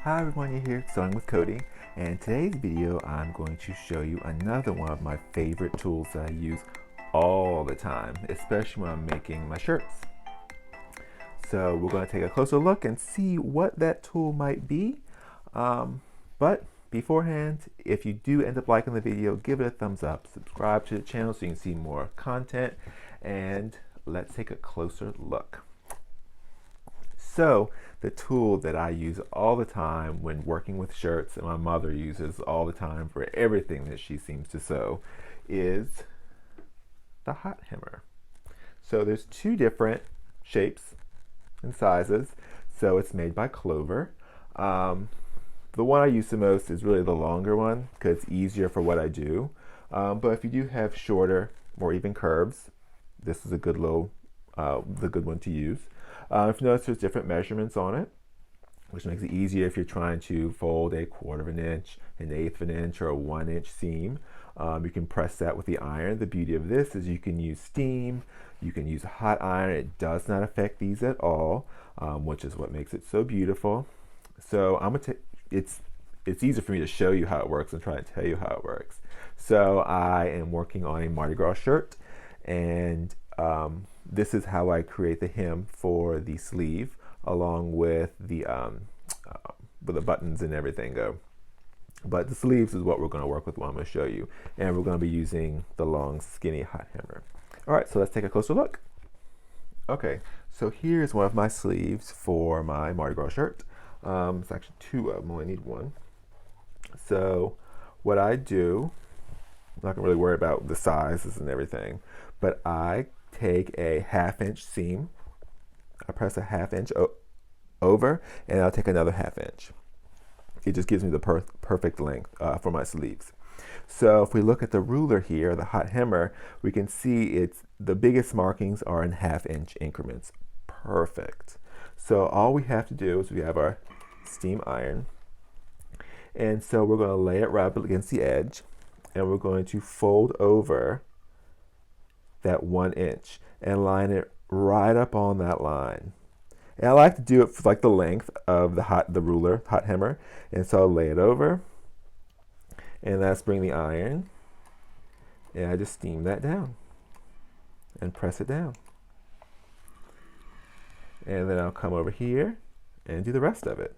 Hi everyone, you're here Sewing with Cody, and in today's video I'm going to show you another one of my favorite tools that I use all the time, especially when I'm making my shirts. So we're going to take a closer look and see what that tool might be. But beforehand, if you do end up liking the video, give it a thumbs up, subscribe to the channel so you can see more content, and let's take a closer look. So the tool that I use all the time when working with shirts, and my mother uses all the time for everything that she seems to sew, is the Hot Hemmer. So there's two different shapes and sizes. So it's made by Clover. The one I use the most is really the longer one because it's easier for what I do. But if you do have shorter or even curves, this is a good the good one to use. If you notice, there's different measurements on it, which makes it easier if you're trying to fold a 1/4 of an inch, an 1/8 of an inch, or a 1-inch seam. You can press that with the iron. The beauty of this is you can use steam, you can use a hot iron. It does not affect these at all, which is what makes it so beautiful. So it's easier for me to show you how it works and try to tell you how it works. So I am working on a Mardi Gras shirt, and this is how I create the hem for the sleeve, along with the buttons and everything go. But the sleeves is what we're going to work with, what I'm going to show you, and we're going to be using the long, skinny Hot Hemmer. All right, so let's take a closer look. Okay, so here's one of my sleeves for my Mardi Gras shirt. It's actually two of them. I only need one. So what I do, I'm not going to really worry about the sizes and everything, but I take a 1/2 inch seam, I press a 1/2 inch over, and I'll take another 1/2 inch. It just gives me the perfect length for my sleeves. So if we look at the ruler here, the Hot Hemmer, we can see the biggest markings are in 1/2 inch increments. Perfect. So all we have to do is we have our steam iron, and so we're going to lay it right up against the edge, and we're going to fold over that 1 inch and line it right up on that line. And I like to do it for like the length of the ruler, Hot Hemmer. And so I'll lay it over, and let's bring the iron, and I just steam that down and press it down. And then I'll come over here and do the rest of it.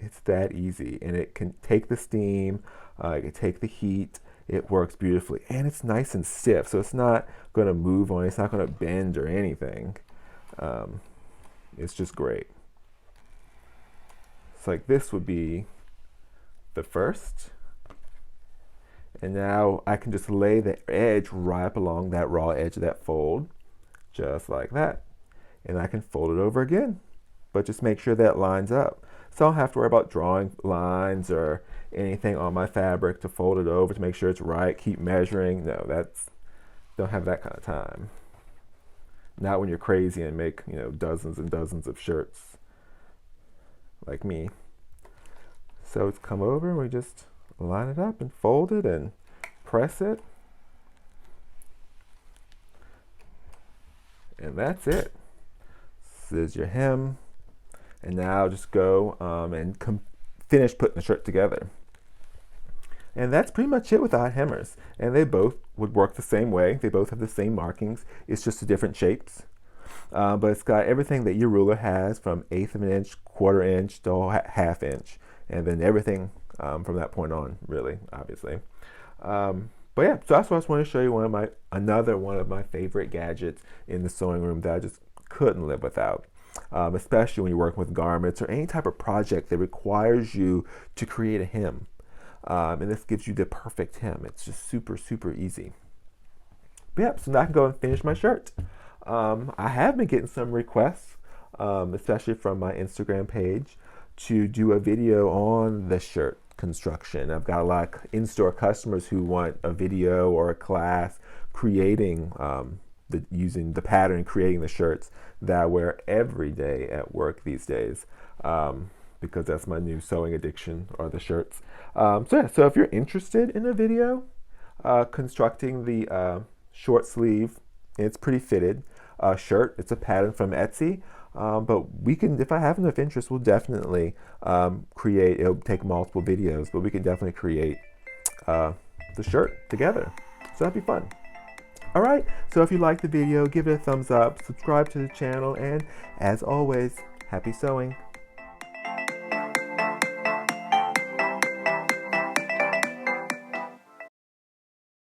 It's that easy, and it can take the steam, it can take the heat. It works beautifully, and it's nice and stiff, so it's not going to move on, it's not going to bend or anything. It's just great. It's like this would be the first, and now I can just lay the edge right up along that raw edge of that fold, just like that, and I can fold it over again, but just make sure that lines up. So I don't have to worry about drawing lines or anything on my fabric to fold it over to make sure it's right, keep measuring. No, don't have that kind of time. Not when you're crazy and make, dozens and dozens of shirts like me. So it's come over, and we just line it up and fold it and press it. And that's it. This is your hem. And now just go and finish putting the shirt together. And that's pretty much it with the Hot Hemmers. And they both would work the same way. They both have the same markings. It's just the different shapes. But it's got everything that your ruler has, from 1/8 of an inch, 1/4 inch, to 1/2 inch. And then everything from that point on, really, obviously. But yeah, so that's what I just want to show you, another one of my favorite gadgets in the sewing room that I just couldn't live without. Especially when you're working with garments or any type of project that requires you to create a hem. And this gives you the perfect hem. It's just super, super easy. But yeah, so now I can go and finish my shirt. I have been getting some requests, especially from my Instagram page, to do a video on the shirt construction. I've got a lot of in-store customers who want a video or a class creating using the pattern, creating the shirts that I wear every day at work these days, because that's my new sewing addiction, are the shirts. So if you're interested in a video constructing the short sleeve, it's pretty fitted shirt. It's a pattern from Etsy. But we can, if I have enough interest, we'll definitely create, it'll take multiple videos, but we can definitely create the shirt together. So that'd be fun. All right, so if you liked the video, give it a thumbs up, subscribe to the channel, and as always, happy sewing.